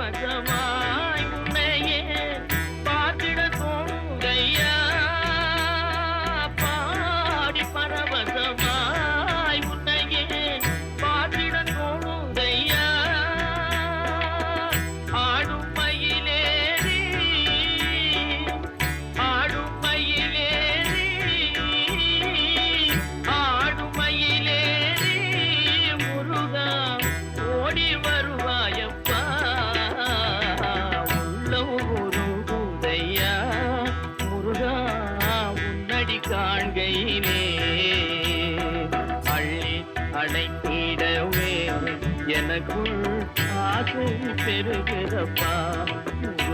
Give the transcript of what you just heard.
பரவசமாய் உன்னையே பார்த்திட தோணுதையா பாடி பரவசமாய் உன்னையே பார்த்திட தோணுதையா ஆடும் மயிலேறி ஆடும் மயிலேறி ஆடும் மயிலேறி முருகா ஓடி வருவாயப்பா உள்ளம் உருகுதையா முருகா உன்னடி காண்கையிலே அள்ளி அடைத்திடவே எனக்குள் ஆசை பெருகிறப்பா